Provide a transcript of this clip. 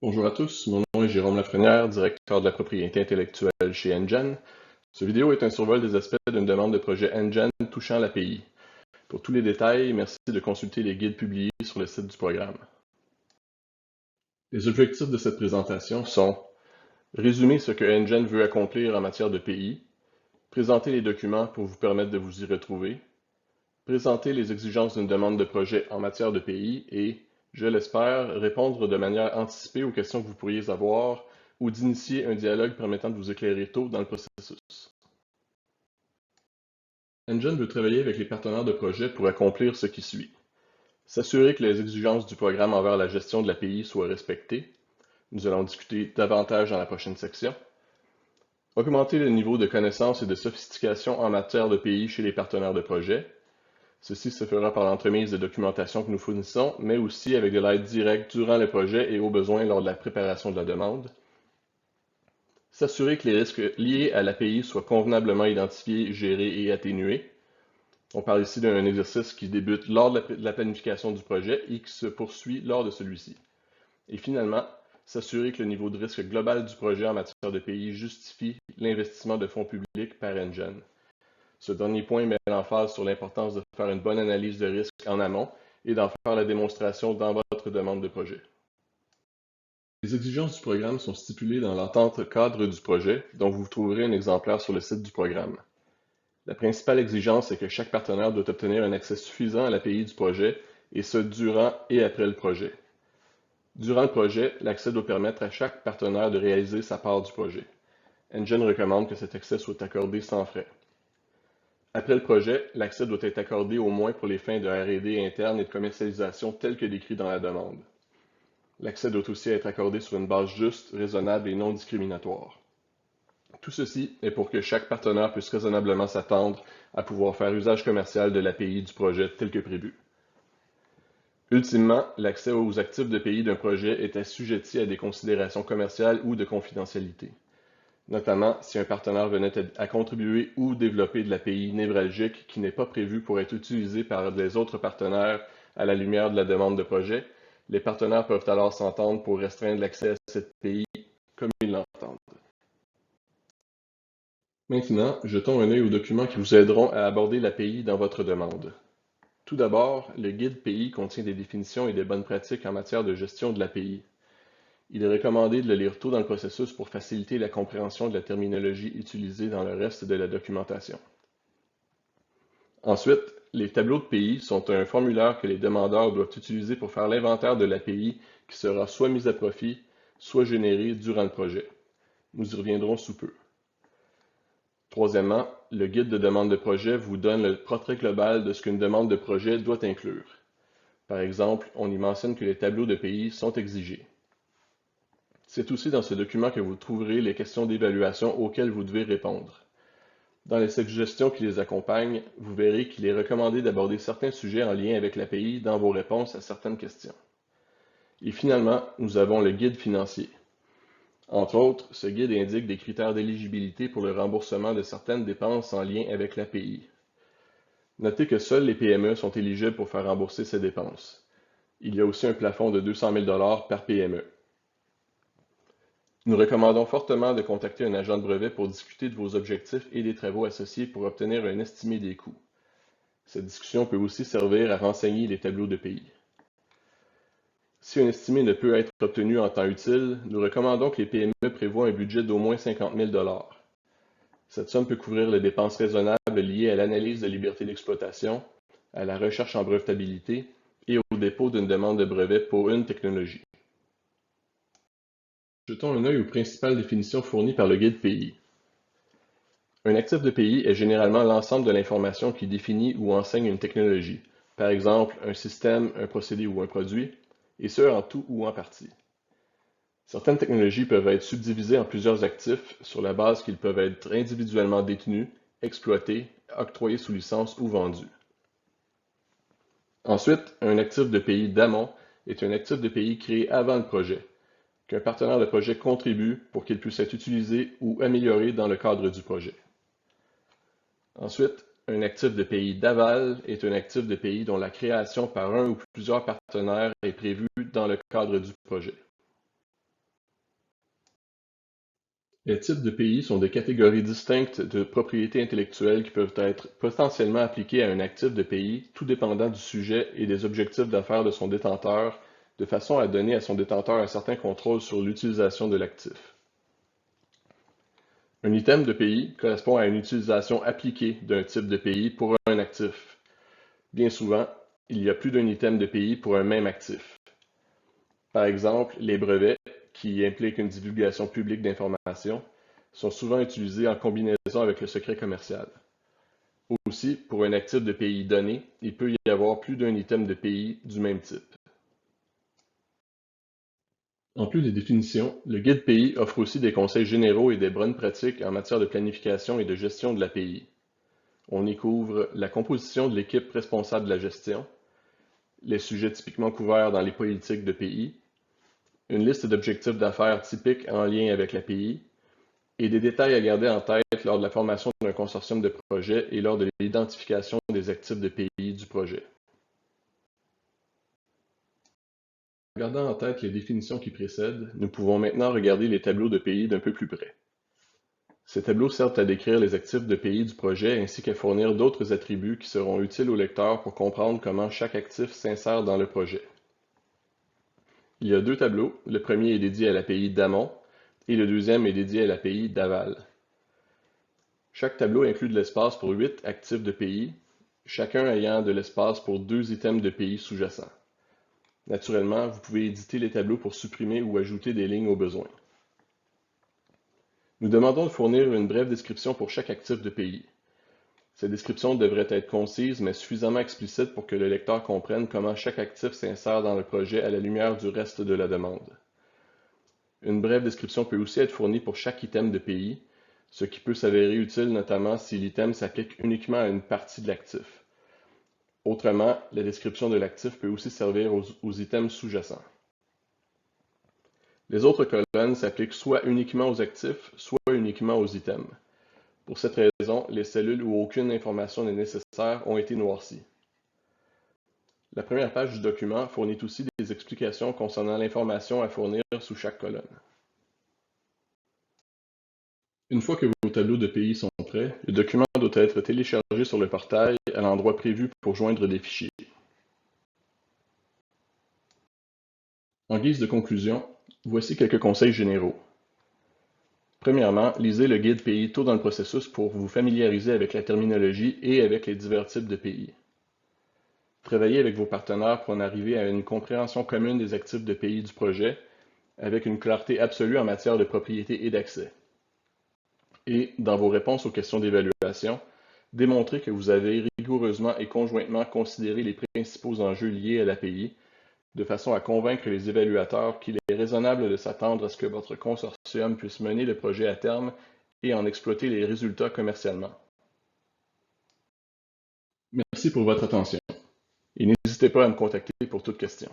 Bonjour à tous, mon nom est Jérôme Lafrenière, directeur de la propriété intellectuelle chez Engen. Ce vidéo est un survol des aspects d'une demande de projet Engen touchant l'API. Pour tous les détails, merci de consulter les guides publiés sur le site du programme. Les objectifs de cette présentation sont résumer ce que Engen veut accomplir en matière de pays, présenter les documents pour vous permettre de vous y retrouver, présenter les exigences d'une demande de projet en matière de pays et, je l'espère, répondre de manière anticipée aux questions que vous pourriez avoir ou d'initier un dialogue permettant de vous éclairer tôt dans le processus. Engen veut travailler avec les partenaires de projet pour accomplir ce qui suit. S'assurer que les exigences du programme envers la gestion de l'API soient respectées. Nous allons discuter davantage dans la prochaine section. Augmenter le niveau de connaissance et de sophistication en matière de pays chez les partenaires de projet. Ceci se fera par l'entremise de documentation que nous fournissons, mais aussi avec de l'aide directe durant le projet et au besoin lors de la préparation de la demande. S'assurer que les risques liés à l'API soient convenablement identifiés, gérés et atténués. On parle ici d'un exercice qui débute lors de la planification du projet et qui se poursuit lors de celui-ci. Et finalement, s'assurer que le niveau de risque global du projet en matière de pays justifie l'investissement de fonds publics par Engen. Ce dernier point met l'emphase sur l'importance de faire une bonne analyse de risque en amont et d'en faire la démonstration dans votre demande de projet. Les exigences du programme sont stipulées dans l'entente cadre du projet, dont vous trouverez un exemplaire sur le site du programme. La principale exigence est que chaque partenaire doit obtenir un accès suffisant à l'API du projet, et ce durant et après le projet. Durant le projet, l'accès doit permettre à chaque partenaire de réaliser sa part du projet. Engen recommande que cet accès soit accordé sans frais. Après le projet, l'accès doit être accordé au moins pour les fins de R&D interne et de commercialisation telles que décrites dans la demande. L'accès doit aussi être accordé sur une base juste, raisonnable et non discriminatoire. Tout ceci est pour que chaque partenaire puisse raisonnablement s'attendre à pouvoir faire usage commercial de l'API du projet tel que prévu. Ultimement, l'accès aux actifs de pays d'un projet est assujetti à des considérations commerciales ou de confidentialité. Notamment si un partenaire venait à contribuer ou développer de l'API névralgique qui n'est pas prévu pour être utilisé par les autres partenaires à la lumière de la demande de projet, les partenaires peuvent alors s'entendre pour restreindre l'accès à cette API comme ils l'entendent. Maintenant, jetons un œil aux documents qui vous aideront à aborder l'API dans votre demande. Tout d'abord, le guide pays contient des définitions et des bonnes pratiques en matière de gestion de l'API. Il est recommandé de le lire tôt dans le processus pour faciliter la compréhension de la terminologie utilisée dans le reste de la documentation. Ensuite, les tableaux de pays sont un formulaire que les demandeurs doivent utiliser pour faire l'inventaire de l'API qui sera soit mis à profit, soit généré durant le projet. Nous y reviendrons sous peu. Troisièmement, le guide de demande de projet vous donne le portrait global de ce qu'une demande de projet doit inclure. Par exemple, on y mentionne que les tableaux de pays sont exigés. C'est aussi dans ce document que vous trouverez les questions d'évaluation auxquelles vous devez répondre. Dans les suggestions qui les accompagnent, vous verrez qu'il est recommandé d'aborder certains sujets en lien avec l'API dans vos réponses à certaines questions. Et finalement, nous avons le guide financier. Entre autres, ce guide indique des critères d'éligibilité pour le remboursement de certaines dépenses en lien avec l'API. Notez que seules les PME sont éligibles pour faire rembourser ces dépenses. Il y a aussi un plafond de 200 000 $ par PME. Nous recommandons fortement de contacter un agent de brevet pour discuter de vos objectifs et des travaux associés pour obtenir un estimé des coûts. Cette discussion peut aussi servir à renseigner les tableaux de pays. Si un estimé ne peut être obtenu en temps utile, nous recommandons que les PME prévoient un budget d'au moins 50 000 $. Cette somme peut couvrir les dépenses raisonnables liées à l'analyse de liberté d'exploitation, à la recherche en brevetabilité et au dépôt d'une demande de brevet pour une technologie. Jetons un œil aux principales définitions fournies par le guide pays. Un actif de pays est généralement l'ensemble de l'information qui définit ou enseigne une technologie, par exemple un système, un procédé ou un produit, et ce en tout ou en partie. Certaines technologies peuvent être subdivisées en plusieurs actifs sur la base qu'ils peuvent être individuellement détenus, exploités, octroyés sous licence ou vendus. Ensuite, un actif de pays d'amont est un actif de pays créé avant le projet, qu'un partenaire de projet contribue pour qu'il puisse être utilisé ou amélioré dans le cadre du projet. Ensuite, un actif de pays d'aval est un actif de pays dont la création par un ou plusieurs partenaires est prévue dans le cadre du projet. Les types de pays sont des catégories distinctes de propriété intellectuelle qui peuvent être potentiellement appliquées à un actif de pays, tout dépendant du sujet et des objectifs d'affaires de son détenteur, de façon à donner à son détenteur un certain contrôle sur l'utilisation de l'actif. Un item de pays correspond à une utilisation appliquée d'un type de pays pour un actif. Bien souvent, il y a plus d'un item de pays pour un même actif. Par exemple, les brevets, qui impliquent une divulgation publique d'informations, sont souvent utilisés en combinaison avec le secret commercial. Aussi, pour un actif de pays donné, il peut y avoir plus d'un item de pays du même type. En plus des définitions, le guide pays offre aussi des conseils généraux et des bonnes pratiques en matière de planification et de gestion de l'API. On y couvre la composition de l'équipe responsable de la gestion, les sujets typiquement couverts dans les politiques de pays, une liste d'objectifs d'affaires typiques en lien avec l'API, et des détails à garder en tête lors de la formation d'un consortium de projets et lors de l'identification des actifs de pays du projet. En gardant en tête les définitions qui précèdent, nous pouvons maintenant regarder les tableaux de pays d'un peu plus près. Ces tableaux servent à décrire les actifs de pays du projet ainsi qu'à fournir d'autres attributs qui seront utiles au lecteur pour comprendre comment chaque actif s'insère dans le projet. Il y a deux tableaux, le premier est dédié à l'API d'amont et le deuxième est dédié à l'API d'aval. Chaque tableau inclut de l'espace pour 8 actifs de pays, chacun ayant de l'espace pour 2 items de pays sous-jacents. Naturellement, vous pouvez éditer les tableaux pour supprimer ou ajouter des lignes au besoin. Nous demandons de fournir une brève description pour chaque actif de pays. Cette description devrait être concise mais suffisamment explicite pour que le lecteur comprenne comment chaque actif s'insère dans le projet à la lumière du reste de la demande. Une brève description peut aussi être fournie pour chaque item de pays, ce qui peut s'avérer utile notamment si l'item s'applique uniquement à une partie de l'actif. Autrement, la description de l'actif peut aussi servir aux items sous-jacents. Les autres colonnes s'appliquent soit uniquement aux actifs, soit uniquement aux items. Pour cette raison, les cellules où aucune information n'est nécessaire ont été noircies. La première page du document fournit aussi des explications concernant l'information à fournir sous chaque colonne. Une fois que vos tableaux de pays sont prêts, le document doit être téléchargé sur le portail à l'endroit prévu pour joindre des fichiers. En guise de conclusion, voici quelques conseils généraux. Premièrement, lisez le guide pays tôt dans le processus pour vous familiariser avec la terminologie et avec les divers types de pays. Travaillez avec vos partenaires pour en arriver à une compréhension commune des actifs de pays du projet, avec une clarté absolue en matière de propriété et d'accès. Et, dans vos réponses aux questions d'évaluation, démontrez que vous avez rigoureusement et conjointement considéré les principaux enjeux liés à l'API, de façon à convaincre les évaluateurs qu'il est raisonnable de s'attendre à ce que votre consortium puisse mener le projet à terme et en exploiter les résultats commercialement. Merci pour votre attention et n'hésitez pas à me contacter pour toute question.